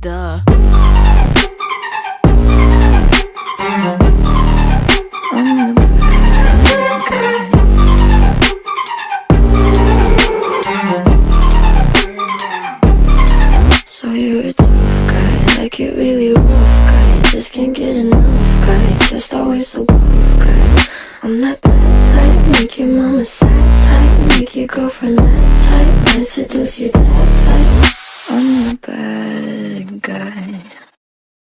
Duh. I'm the bad guy. So you're a tough guy, like it really rough guy. Just can't get enough guy, just always so buff guy. I'm that bad type, make your mama sad type, make your girlfriend that type, might seduce your dad type. I'm the bad